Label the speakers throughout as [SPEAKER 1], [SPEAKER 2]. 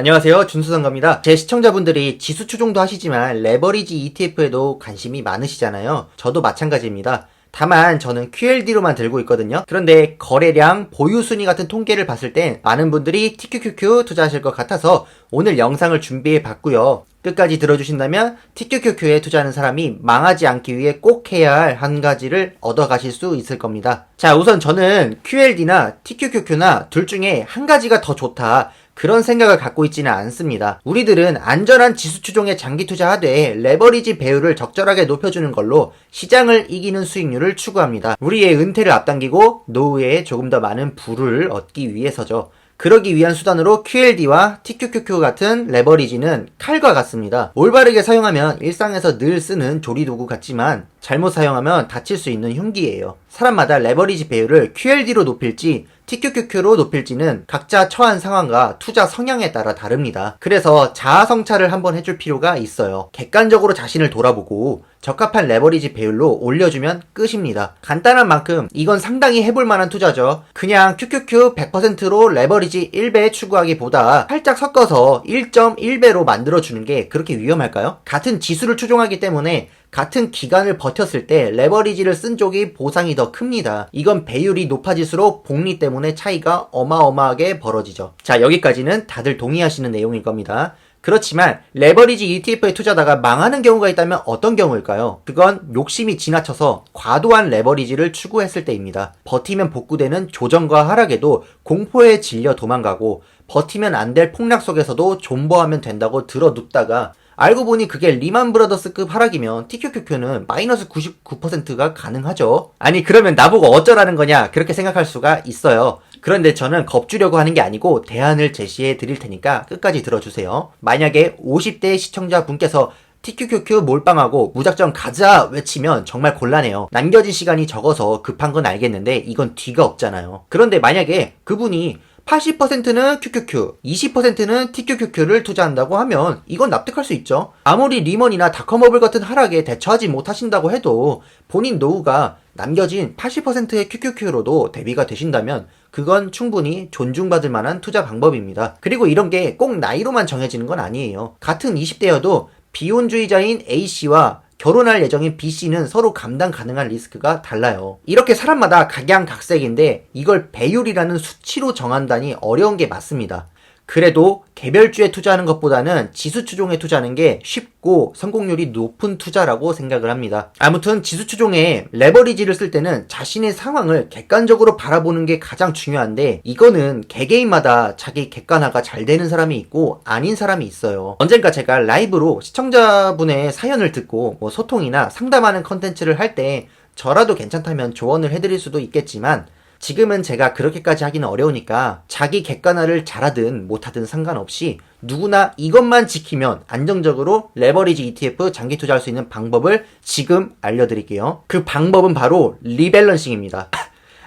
[SPEAKER 1] 안녕하세요. 준수상가입니다. 제 시청자분들이 지수 추종도 하시지만 레버리지 ETF에도 관심이 많으시잖아요. 저도 마찬가지입니다. 다만 저는 QLD로만 들고 있거든요. 그런데 거래량, 보유 순위 같은 통계를 봤을 땐 많은 분들이 TQQQ 투자하실 것 같아서 오늘 영상을 준비해 봤고요. 끝까지 들어주신다면 TQQQ에 투자하는 사람이 망하지 않기 위해 꼭 해야 할 한 가지를 얻어가실 수 있을 겁니다. 자, 우선 저는 QLD나 TQQQ나 둘 중에 한 가지가 더 좋다, 그런 생각을 갖고 있지는 않습니다. 우리들은 안전한 지수 추종에 장기 투자하되 레버리지 배율을 적절하게 높여주는 걸로 시장을 이기는 수익률을 추구합니다. 우리의 은퇴를 앞당기고 노후에 조금 더 많은 부를 얻기 위해서죠. 그러기 위한 수단으로 QLD와 TQQQ 같은 레버리지는 칼과 같습니다. 올바르게 사용하면 일상에서 늘 쓰는 조리도구 같지만 잘못 사용하면 다칠 수 있는 흉기예요. 사람마다 레버리지 배율을 QLD로 높일지 TQQQ로 높일지는 각자 처한 상황과 투자 성향에 따라 다릅니다. 그래서 자아 성찰을 한번 해줄 필요가 있어요. 객관적으로 자신을 돌아보고 적합한 레버리지 배율로 올려주면 끝입니다. 간단한 만큼 이건 상당히 해볼 만한 투자죠. 그냥 QQQ 100%로 레버리지 1배 추구하기보다 살짝 섞어서 1.1배로 만들어주는 게 그렇게 위험할까요? 같은 지수를 추종하기 때문에 같은 기간을 버텼을 때 레버리지를 쓴 쪽이 보상이 더 큽니다. 이건 배율이 높아질수록 복리 때문에 차이가 어마어마하게 벌어지죠. 자, 여기까지는 다들 동의하시는 내용일 겁니다. 그렇지만 레버리지 ETF에 투자하다가 망하는 경우가 있다면 어떤 경우일까요? 그건 욕심이 지나쳐서 과도한 레버리지를 추구했을 때입니다. 버티면 복구되는 조정과 하락에도 공포에 질려 도망가고 버티면 안 될 폭락 속에서도 존버하면 된다고 들어 눕다가 알고 보니 그게 리만 브라더스급 하락이면 TQQQ는 마이너스 99%가 가능하죠. 아니, 그러면 나보고 어쩌라는 거냐, 그렇게 생각할 수가 있어요. 그런데 저는 겁주려고 하는 게 아니고 대안을 제시해 드릴 테니까 끝까지 들어주세요. 만약에 50대 시청자분께서 TQQQ 몰빵하고 무작정 가자 외치면 정말 곤란해요. 남겨진 시간이 적어서 급한 건 알겠는데 이건 뒤가 없잖아요. 그런데 만약에 그분이 80%는 QQQ, 20%는 TQQQ를 투자한다고 하면 이건 납득할 수 있죠. 아무리 리먼이나 닷컴버블 같은 하락에 대처하지 못하신다고 해도 본인 노후가 남겨진 80%의 QQQ로도 대비가 되신다면 그건 충분히 존중받을 만한 투자 방법입니다. 그리고 이런 게 꼭 나이로만 정해지는 건 아니에요. 같은 20대여도 비혼주의자인 A씨와 결혼할 예정인 B씨는 서로 감당 가능한 리스크가 달라요. 이렇게 사람마다 각양각색인데 이걸 배율이라는 수치로 정한다니 어려운 게 맞습니다. 그래도 개별주에 투자하는 것보다는 지수 추종에 투자하는 게 쉽고 성공률이 높은 투자라고 생각을 합니다. 아무튼 지수 추종에 레버리지를 쓸 때는 자신의 상황을 객관적으로 바라보는 게 가장 중요한데 이거는 개개인마다 자기 객관화가 잘 되는 사람이 있고 아닌 사람이 있어요. 언젠가 제가 라이브로 시청자분의 사연을 듣고 소통이나 상담하는 컨텐츠를 할 때 저라도 괜찮다면 조언을 해드릴 수도 있겠지만 지금은 제가 그렇게까지 하기는 어려우니까 자기 객관화를 잘하든 못하든 상관없이 누구나 이것만 지키면 안정적으로 레버리지 ETF 장기 투자할 수 있는 방법을 지금 알려드릴게요. 그 방법은 바로 리밸런싱입니다.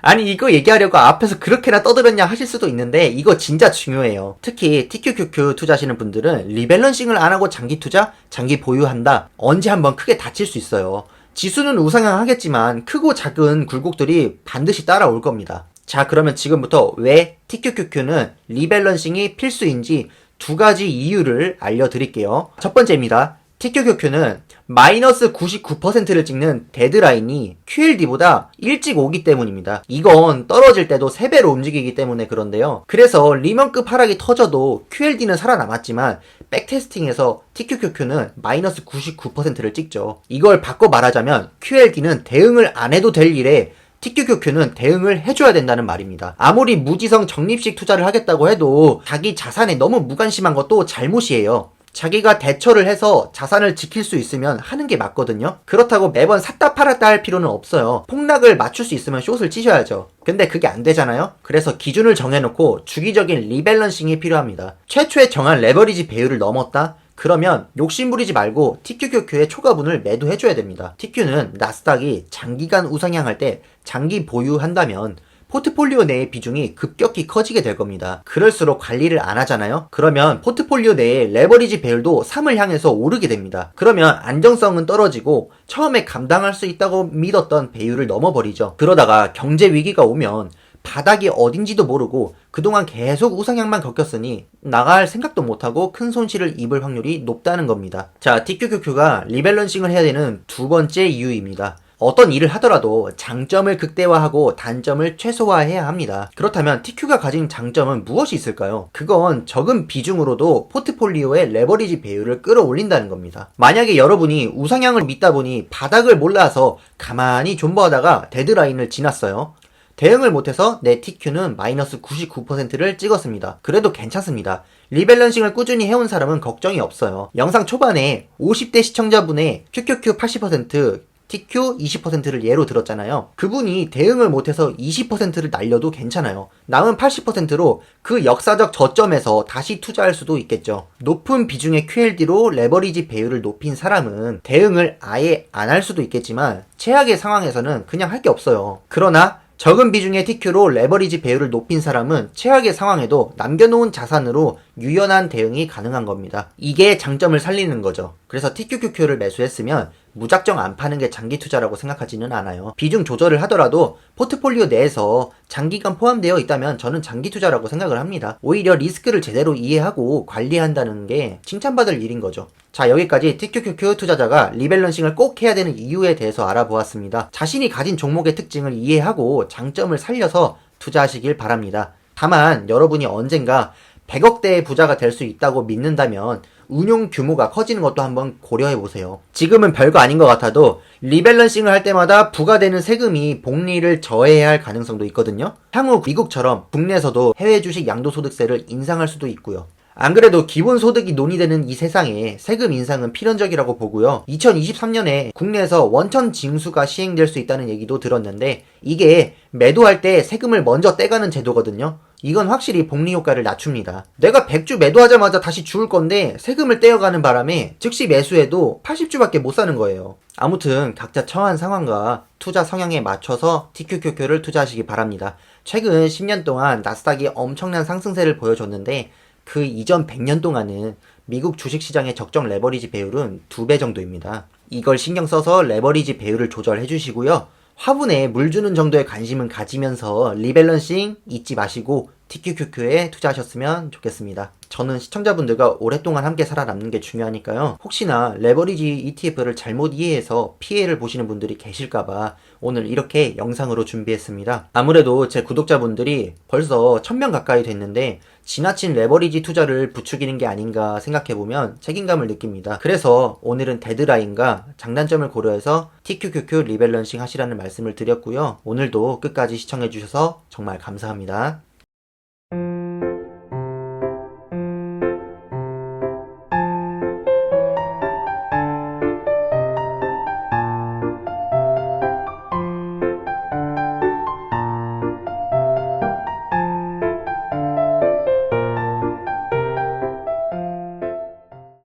[SPEAKER 1] 아니, 이거 얘기하려고 앞에서 그렇게나 떠들었냐 하실 수도 있는데 이거 진짜 중요해요. 특히 TQQQ 투자하시는 분들은 리밸런싱을 안 하고 장기 투자, 장기 보유한다, 언제 한번 크게 다칠 수 있어요. 지수는 우상향하겠지만 크고 작은 굴곡들이 반드시 따라올 겁니다. 자, 그러면 지금부터 왜 TQQQ는 리밸런싱이 필수인지 두 가지 이유를 알려드릴게요. 첫 번째입니다. TQQQ는 마이너스 99%를 찍는 데드라인이 QLD보다 일찍 오기 때문입니다. 이건 떨어질 때도 3배로 움직이기 때문에 그런데요. 그래서 리먼급 하락이 터져도 QLD는 살아남았지만 백테스팅에서 TQQQ는 마이너스 99%를 찍죠. 이걸 바꿔 말하자면 QLD는 대응을 안 해도 될 일에 TQQQ는 대응을 해줘야 된다는 말입니다. 아무리 무지성 적립식 투자를 하겠다고 해도 자기 자산에 너무 무관심한 것도 잘못이에요. 자기가 대처를 해서 자산을 지킬 수 있으면 하는 게 맞거든요. 그렇다고 매번 샀다 팔았다 할 필요는 없어요. 폭락을 맞출 수 있으면 숏을 치셔야죠. 근데 그게 안 되잖아요. 그래서 기준을 정해놓고 주기적인 리밸런싱이 필요합니다. 최초에 정한 레버리지 배율을 넘었다? 그러면 욕심부리지 말고 TQQQ의 초과분을 매도해줘야 됩니다. TQ는 나스닥이 장기간 우상향할 때 장기 보유한다면 포트폴리오 내의 비중이 급격히 커지게 될 겁니다. 그럴수록 관리를 안 하잖아요? 그러면 포트폴리오 내의 레버리지 배율도 3을 향해서 오르게 됩니다. 그러면 안정성은 떨어지고 처음에 감당할 수 있다고 믿었던 배율을 넘어버리죠. 그러다가 경제 위기가 오면 바닥이 어딘지도 모르고 그동안 계속 우상향만 겪었으니 나갈 생각도 못하고 큰 손실을 입을 확률이 높다는 겁니다. 자, TQQQ가 리밸런싱을 해야 되는 두 번째 이유입니다. 어떤 일을 하더라도 장점을 극대화하고 단점을 최소화해야 합니다. 그렇다면 TQ가 가진 장점은 무엇이 있을까요? 그건 적은 비중으로도 포트폴리오의 레버리지 배율을 끌어올린다는 겁니다. 만약에 여러분이 우상향을 믿다 보니 바닥을 몰라서 가만히 존버하다가 데드라인을 지났어요. 대응을 못해서 내 TQ는 마이너스 99%를 찍었습니다. 그래도 괜찮습니다. 리밸런싱을 꾸준히 해온 사람은 걱정이 없어요. 영상 초반에 50대 시청자분의 QQQ 80%, TQ 20%를 예로 들었잖아요. 그분이 대응을 못해서 20%를 날려도 괜찮아요. 남은 80%로 그 역사적 저점에서 다시 투자할 수도 있겠죠. 높은 비중의 QLD로 레버리지 배율을 높인 사람은 대응을 아예 안 할 수도 있겠지만 최악의 상황에서는 그냥 할 게 없어요. 그러나 적은 비중의 TQ로 레버리지 배율을 높인 사람은 최악의 상황에도 남겨놓은 자산으로 유연한 대응이 가능한 겁니다. 이게 장점을 살리는 거죠. 그래서 TQQQ를 매수했으면 무작정 안 파는 게 장기 투자라고 생각하지는 않아요. 비중 조절을 하더라도 포트폴리오 내에서 장기간 포함되어 있다면 저는 장기 투자라고 생각을 합니다. 오히려 리스크를 제대로 이해하고 관리한다는 게 칭찬받을 일인 거죠. 자, 여기까지 TQQQ 투자자가 리밸런싱을 꼭 해야 되는 이유에 대해서 알아보았습니다. 자신이 가진 종목의 특징을 이해하고 장점을 살려서 투자하시길 바랍니다. 다만 여러분이 언젠가 100억대의 부자가 될 수 있다고 믿는다면 운용 규모가 커지는 것도 한번 고려해보세요. 지금은 별거 아닌 것 같아도 리밸런싱을 할 때마다 부과되는 세금이 복리를 저해해야 할 가능성도 있거든요. 향후 미국처럼 국내에서도 해외 주식 양도소득세를 인상할 수도 있고요. 안 그래도 기본소득이 논의되는 이 세상에 세금 인상은 필연적이라고 보고요. 2023년에 국내에서 원천 징수가 시행될 수 있다는 얘기도 들었는데 이게 매도할 때 세금을 먼저 떼가는 제도거든요. 이건 확실히 복리 효과를 낮춥니다. 내가 100주 매도하자마자 다시 죽을 건데 세금을 떼어가는 바람에 즉시 매수해도 80주밖에 못 사는 거예요. 아무튼 각자 처한 상황과 투자 성향에 맞춰서 TQQQ를 투자하시기 바랍니다. 최근 10년 동안 나스닥이 엄청난 상승세를 보여줬는데 그 이전 100년 동안은 미국 주식시장의 적정 레버리지 배율은 2배 정도입니다. 이걸 신경 써서 레버리지 배율을 조절해 주시고요. 화분에 물 주는 정도의 관심은 가지면서 리밸런싱 잊지 마시고 TQQQ에 투자하셨으면 좋겠습니다. 저는 시청자분들과 오랫동안 함께 살아남는 게 중요하니까요. 혹시나 레버리지 ETF를 잘못 이해해서 피해를 보시는 분들이 계실까봐 오늘 이렇게 영상으로 준비했습니다. 아무래도 제 구독자분들이 벌써 1000명 가까이 됐는데 지나친 레버리지 투자를 부추기는 게 아닌가 생각해보면 책임감을 느낍니다. 그래서 오늘은 데드라인과 장단점을 고려해서 TQQQ 리밸런싱 하시라는 말씀을 드렸고요. 오늘도 끝까지 시청해주셔서 정말 감사합니다.